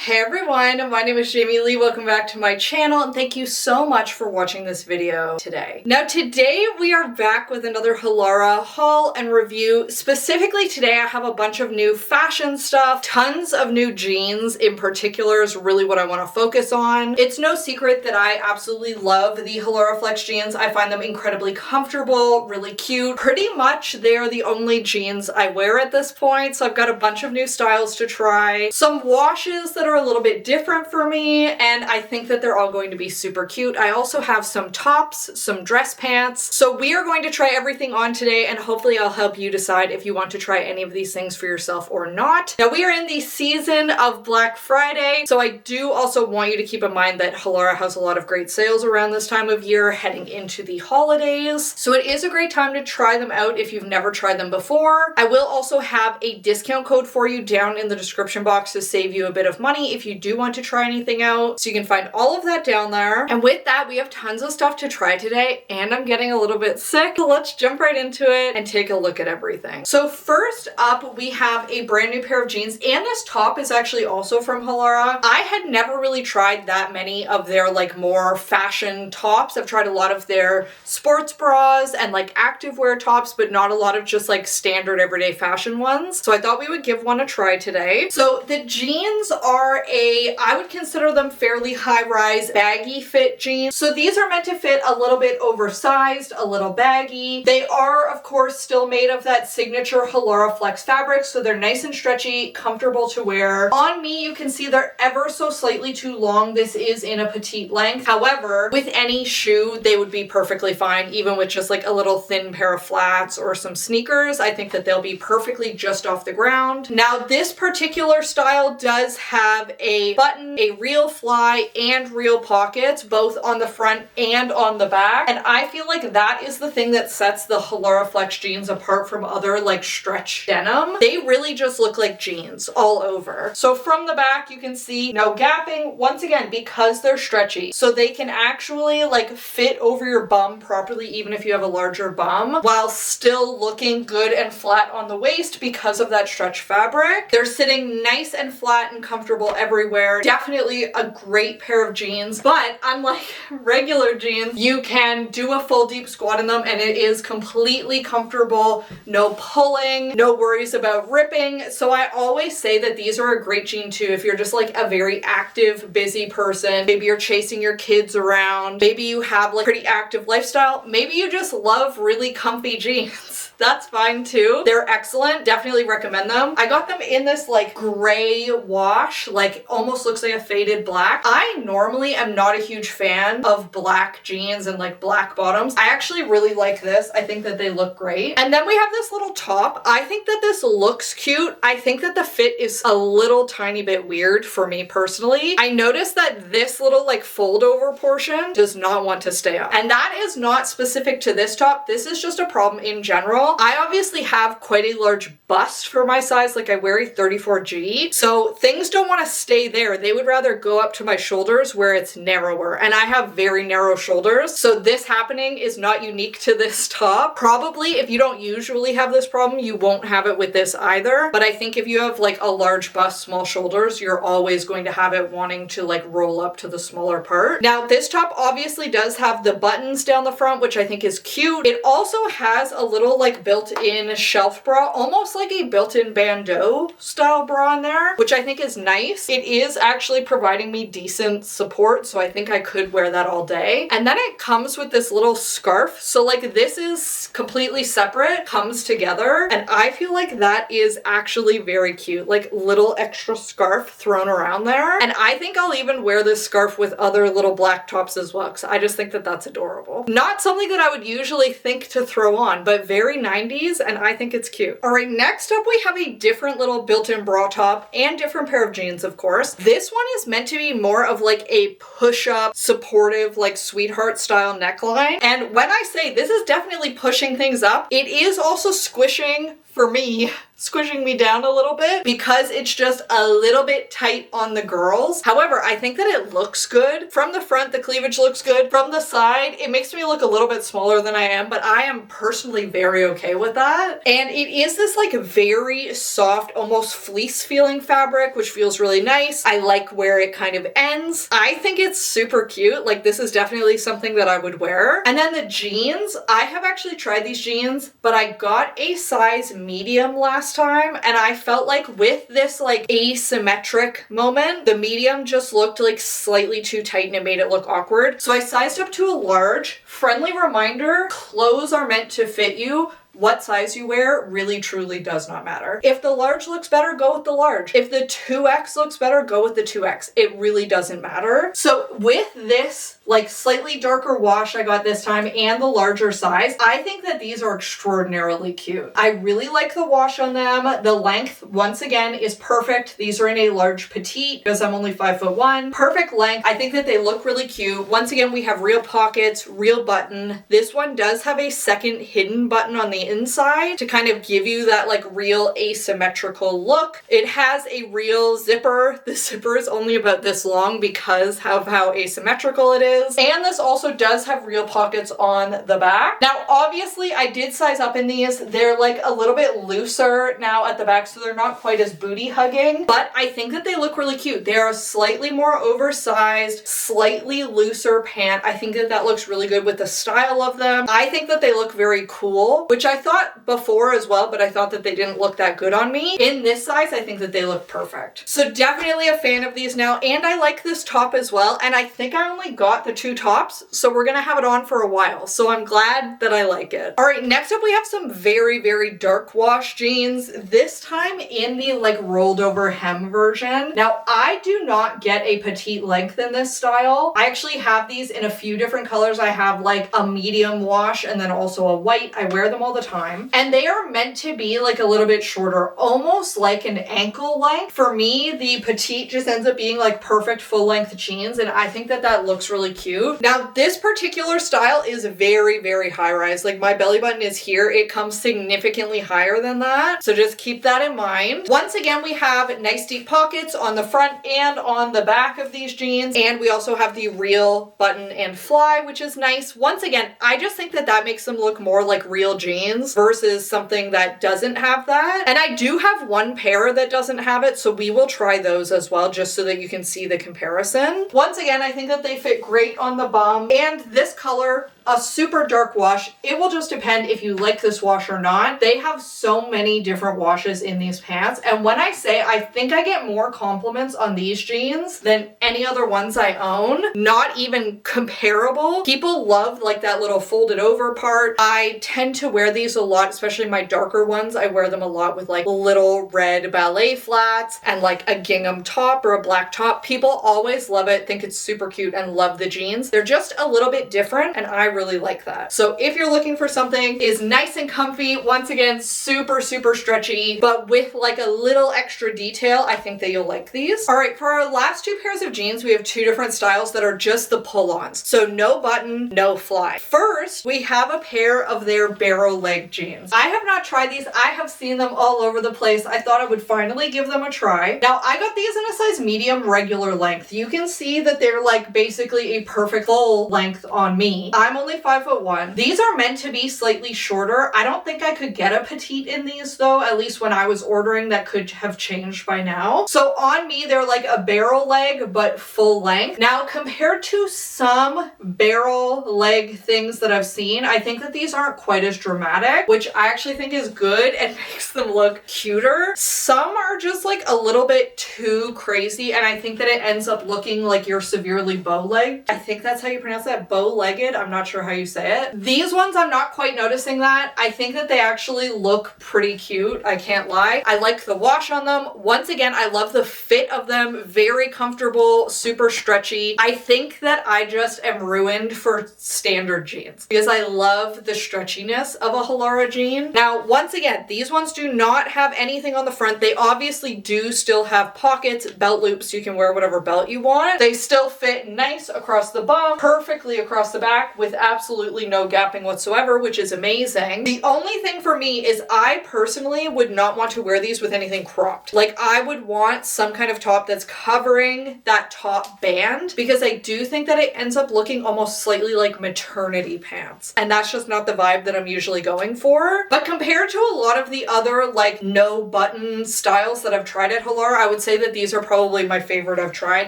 Hey everyone, my name is Jamie Lee. Welcome back to my channel and thank you so much for watching this video today. Now today we are back with another Halara haul and review. Specifically today I have a bunch of new fashion stuff, tons of new jeans in particular is really what I want to focus on. It's no secret that I absolutely love the Halara Flex jeans. I find them incredibly comfortable, really cute. Pretty much they're the only jeans I wear at this point, so I've got a bunch of new styles to try. Some washes that are a little bit different for me, and I think that they're all going to be super cute. I also have some tops, some dress pants. So we are going to try everything on today, and hopefully I'll help you decide if you want to try any of these things for yourself or not. Now we are in the season of Black Friday, so I do also want you to keep in mind that Halara has a lot of great sales around this time of year heading into the holidays. So it is a great time to try them out if you've never tried them before. I will also have a discount code for you down in the description box to save you a bit of money if you do want to try anything out. So you can find all of that down there. And with that, we have tons of stuff to try today, and I'm getting a little bit sick. So let's jump right into it and take a look at everything. So first up, we have a brand new pair of jeans, and this top is actually also from Halara. I had never really tried that many of their like more fashion tops. I've tried a lot of their sports bras and like activewear tops, but not a lot of just like standard everyday fashion ones. So I thought we would give one a try today. So the jeans are I would consider them fairly high-rise baggy fit jeans. So these are meant to fit a little bit oversized, a little baggy. They are of course still made of that signature Halara Flex fabric, so they're nice and stretchy, comfortable to wear. On me you can see they're ever so slightly too long. This is in a petite length. However, with any shoe they would be perfectly fine, even with just like a little thin pair of flats or some sneakers. I think that they'll be perfectly just off the ground. Now this particular style does have a button, a real fly, and real pockets, both on the front and on the back. And I feel like that is the thing that sets the Halara Flex jeans apart from other like stretch denim. They really just look like jeans all over. So from the back you can see no gapping, once again because they're stretchy. So they can actually like fit over your bum properly even if you have a larger bum, while still looking good and flat on the waist because of that stretch fabric. They're sitting nice and flat and comfortable everywhere. Definitely a great pair of jeans, but unlike regular jeans, you can do a full deep squat in them and it is completely comfortable. No pulling, no worries about ripping. So I always say that these are a great jean too if you're just like a very active, busy person. Maybe you're chasing your kids around. Maybe you have like pretty active lifestyle. Maybe you just love really comfy jeans. That's fine too. They're excellent. Definitely recommend them. I got them in this like gray wash, like almost looks like a faded black. I normally am not a huge fan of black jeans and like black bottoms. I actually really like this. I think that they look great. And then we have this little top. I think that this looks cute. I think that the fit is a little tiny bit weird for me personally. I noticed that this little like fold over portion does not want to stay up. And that is not specific to this top. This is just a problem in general. I obviously have quite a large bust for my size, like I wear a 34G, so things don't want to stay there. They would rather go up to my shoulders where it's narrower, and I have very narrow shoulders, so this happening is not unique to this top. Probably if you don't usually have this problem, you won't have it with this either, but I think if you have like a large bust, small shoulders, you're always going to have it wanting to like roll up to the smaller part. Now this top obviously does have the buttons down the front, which I think is cute. It also has a little like built-in shelf bra, almost like a built-in bandeau style bra in there, which I think is nice. It is actually providing me decent support, so I think I could wear that all day. And then it comes with this little scarf, so like this is completely separate, comes together, and I feel like that is actually very cute, like little extra scarf thrown around there. And I think I'll even wear this scarf with other little black tops as well, because I just think that that's adorable. Not something that I would usually think to throw on, but very 90s, and I think it's cute. All right, next up we have a different little built-in bra top and different pair of jeans, of course. This one is meant to be more of like a push-up, supportive, like sweetheart style neckline. And when I say this is definitely pushing things up, it is also squishing, for me, squishing me down a little bit because it's just a little bit tight on the girls. However, I think that it looks good. From the front, the cleavage looks good. From the side, it makes me look a little bit smaller than I am, but I am personally very okay with that. And it is this like very soft, almost fleece feeling fabric, which feels really nice. I like where it kind of ends. I think it's super cute. Like, this is definitely something that I would wear. And then the jeans, I have actually tried these jeans, but I got a size medium last time, and I felt like with this like asymmetric moment, the medium just looked like slightly too tight and it made it look awkward. So I sized up to a large. Friendly reminder, clothes are meant to fit you. What size you wear really truly does not matter. If the large looks better, go with the large. If the 2X looks better, go with the 2X. It really doesn't matter. So with this like slightly darker wash I got this time and the larger size, I think that these are extraordinarily cute. I really like the wash on them. The length, once again, is perfect. These are in a large petite because I'm only 5'1". Perfect length. I think that they look really cute. Once again, we have real pockets, real button. This one does have a second hidden button on the inside to kind of give you that like real asymmetrical look. It has a real zipper. The zipper is only about this long because of how asymmetrical it is. And this also does have real pockets on the back. Now, obviously, I did size up in these. They're like a little bit looser now at the back, so they're not quite as booty hugging, but I think that they look really cute. They are a slightly more oversized, slightly looser pant. I think that that looks really good with the style of them. I think that they look very cool, which I thought before as well, but I thought that they didn't look that good on me. In this size, I think that they look perfect. So definitely a fan of these now, and I like this top as well, and I think I only got the 2 tops, so we're gonna have it on for a while, so I'm glad that I like it. All right, next up we have some very, very dark wash jeans, this time in the like rolled over hem version. Now, I do not get a petite length in this style. I actually have these in a few different colors. I have like a medium wash and then also a white. I wear them all the time, and they are meant to be like a little bit shorter, almost like an ankle length. For me, the petite just ends up being like perfect full length jeans, and I think that that looks really cute. Now, this particular style is very, very high rise. Like, my belly button is here. It comes significantly higher than that, so just keep that in mind. Once again, we have nice deep pockets on the front and on the back of these jeans, and we also have the real button and fly, which is nice. Once again, I just think that that makes them look more like real jeans versus something that doesn't have that. And I do have one pair that doesn't have it, so we will try those as well, just so that you can see the comparison. Once again, I think that they fit great on the bum, and this color, a super dark wash. It will just depend if you like this wash or not. They have so many different washes in these pants, and when I say I think I get more compliments on these jeans than any other ones I own, not even comparable. People love like that little folded over part. I tend to wear these a lot, especially my darker ones. I wear them a lot with like little red ballet flats and like a gingham top or a black top. People always love it, think it's super cute, and love the jeans. They're just a little bit different, and I really like that. So if you're looking for something is nice and comfy, once again, super, super stretchy, but with like a little extra detail, I think that you'll like these. All right, for our last 2 pairs of jeans, we have 2 different styles that are just the pull-ons. So no button, no fly. First, we have a pair of their barrel leg jeans. I have not tried these. I have seen them all over the place. I thought I would finally give them a try. Now, I got these in a size medium regular length. You can see that they're like basically a perfect full length on me. I'm only 5'1". These are meant to be slightly shorter. I don't think I could get a petite in these though, at least when I was ordering. That could have changed by now. So on me, they're like a barrel leg, but full length. Now, compared to some barrel leg things that I've seen, I think that these aren't quite as dramatic, which I actually think is good and makes them look cuter. Some are just like a little bit too crazy, and I think that it ends up looking like you're severely bow-legged. I think that's how you pronounce that, bow-legged. I'm not sure how you say it. These ones, I'm not quite noticing that. I think that they actually look pretty cute. I can't lie. I like the wash on them. Once again, I love the fit of them. Very comfortable, super stretchy. I think that I just am ruined for standard jeans because I love the stretchiness of a Halara jean. Now, once again, these ones do not have anything on the front. They obviously do still have pockets, belt loops. You can wear whatever belt you want. They still fit nice across across the bum, perfectly across the back with absolutely no gapping whatsoever, which is amazing. The only thing for me is I personally would not want to wear these with anything cropped. Like I would want some kind of top that's covering that top band, because I do think that it ends up looking almost slightly like maternity pants. And that's just not the vibe that I'm usually going for. But compared to a lot of the other like no button styles that I've tried at Halara, I would say that these are probably my favorite I've tried.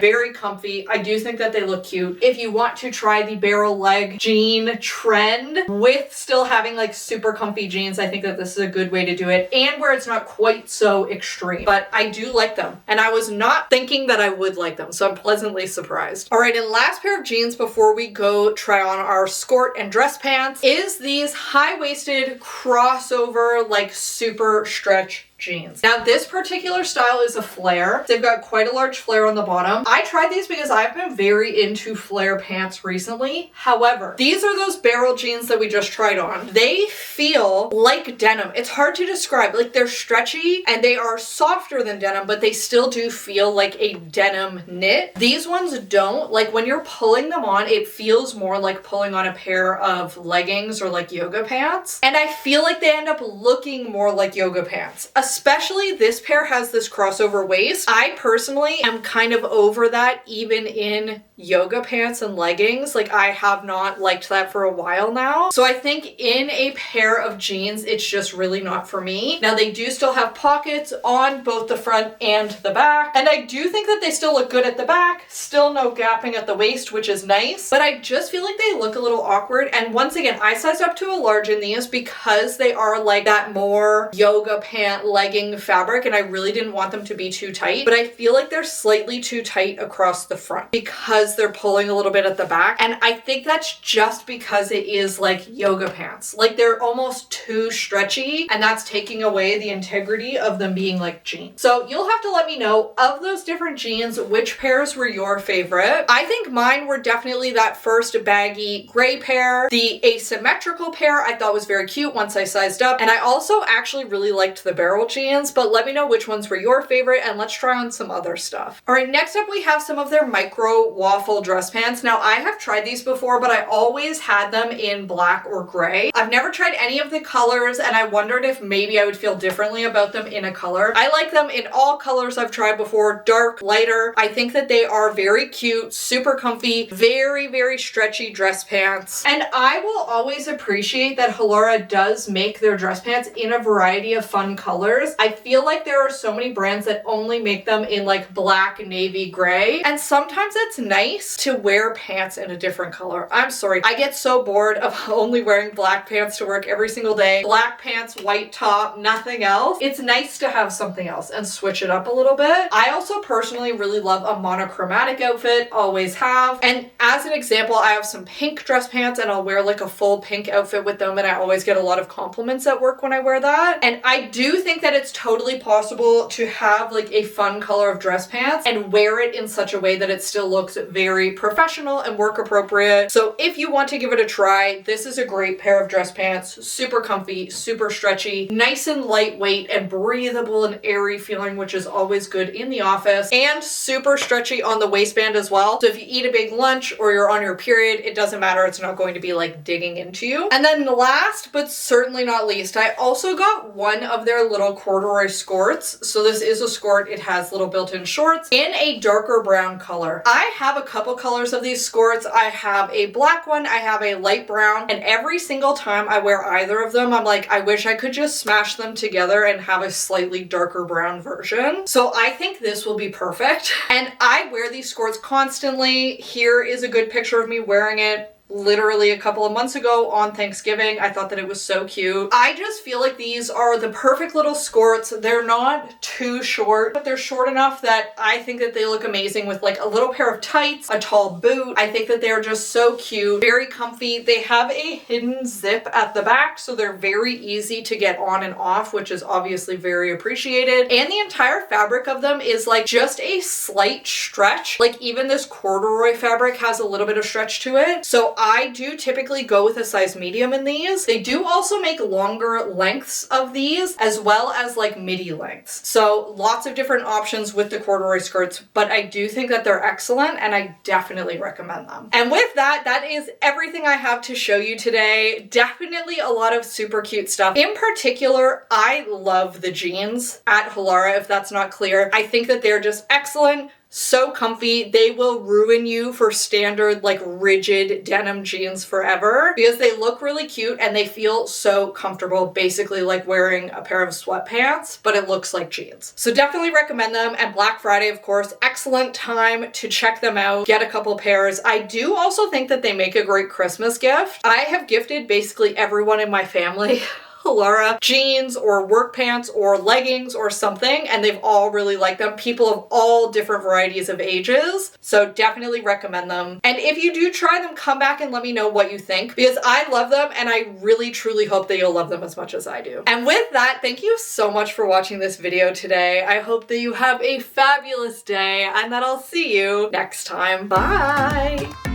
Very comfy. I do think that they look cute. If you want to try the barrel leg jean trend with still having like super comfy jeans, I think that this is a good way to do it, and where it's not quite so extreme. But I do like them, and I was not thinking that I would like them, so I'm pleasantly surprised. All right, and last pair of jeans before we go try on our skort and dress pants is these high-waisted crossover like super stretch jeans. Now this particular style is a flare. They've got quite a large flare on the bottom. I tried these because I've been very into flare pants recently. However, these are those barrel jeans that we just tried on. They feel like denim. It's hard to describe. Like they're stretchy and they are softer than denim, but they still do feel like a denim knit. These ones don't. Like when you're pulling them on, it feels more like pulling on a pair of leggings or like yoga pants. And I feel like they end up looking more like yoga pants. Especially this pair has this crossover waist. I personally am kind of over that even in yoga pants and leggings. Like I have not liked that for a while now. So I think in a pair of jeans, it's just really not for me. Now they do still have pockets on both the front and the back. And I do think that they still look good at the back. Still no gapping at the waist, which is nice. But I just feel like they look a little awkward. And once again, I sized up to a large in these because they are like that more yoga pant legging fabric, and I really didn't want them to be too tight, but I feel like they're slightly too tight across the front because they're pulling a little bit at the back. And I think that's just because it is like yoga pants. Like they're almost too stretchy, and that's taking away the integrity of them being like jeans. So you'll have to let me know, of those different jeans, which pairs were your favorite. I think mine were definitely that first baggy gray pair. The asymmetrical pair I thought was very cute once I sized up, and I also actually really liked the barrel jeans, but let me know which ones were your favorite, and let's try on some other stuff. All right, next up we have some of their micro waffle dress pants. Now I have tried these before, but I always had them in black or gray. I've never tried any of the colors, and I wondered if maybe I would feel differently about them in a color. I like them in all colors I've tried before, dark, lighter. I think that they are very cute, super comfy, very, very stretchy dress pants. And I will always appreciate that Halara does make their dress pants in a variety of fun colors. I feel like there are so many brands that only make them in like black, navy, gray, and sometimes it's nice to wear pants in a different color. I'm sorry, I get so bored of only wearing black pants to work every single day. Black pants, white top, nothing else. It's nice to have something else and switch it up a little bit. I also personally really love a monochromatic outfit, always have. And as an example, I have some pink dress pants and I'll wear like a full pink outfit with them, and I always get a lot of compliments at work when I wear that. And I do think that it's totally possible to have like a fun color of dress pants and wear it in such a way that it still looks very professional and work appropriate. So if you want to give it a try, this is a great pair of dress pants. Super comfy, super stretchy, nice and lightweight and breathable and airy feeling, which is always good in the office, and super stretchy on the waistband as well. So if you eat a big lunch or you're on your period, it doesn't matter. It's not going to be like digging into you. And then last but certainly not least, I also got one of their little corduroy skorts. So this is a skort. It has little built-in shorts in a darker brown color. I have a couple colors of these skorts. I have a black one, I have a light brown, and every single time I wear either of them, I'm like, I wish I could just smash them together and have a slightly darker brown version. So I think this will be perfect. And I wear these skorts constantly. Here is a good picture of me wearing it literally a couple of months ago on Thanksgiving. I thought that it was so cute. I just feel like these are the perfect little skorts. They're not too short, but they're short enough that I think that they look amazing with like a little pair of tights, a tall boot. I think that they're just so cute, very comfy. They have a hidden zip at the back, so they're very easy to get on and off, which is obviously very appreciated. And the entire fabric of them is like just a slight stretch. Like even this corduroy fabric has a little bit of stretch to it. So I do typically go with a size medium in these. They do also make longer lengths of these as well as like midi lengths. So lots of different options with the corduroy skirts, but I do think that they're excellent and I definitely recommend them. And with that, that is everything I have to show you today. Definitely a lot of super cute stuff. In particular, I love the jeans at Halara, if that's not clear. I think that they're just excellent. So comfy. They will ruin you for standard like rigid denim jeans forever because they look really cute and they feel so comfortable, basically like wearing a pair of sweatpants, but it looks like jeans. So definitely recommend them. And Black Friday, of course, excellent time to check them out, get a couple pairs. I do also think that they make a great Christmas gift. I have gifted basically everyone in my family Halara jeans or work pants or leggings or something, and they've all really liked them. People of all different varieties of ages, so definitely recommend them. And if you do try them, come back and let me know what you think, because I love them and I really truly hope that you'll love them as much as I do. And with that, thank you so much for watching this video today. I hope that you have a fabulous day and that I'll see you next time. Bye!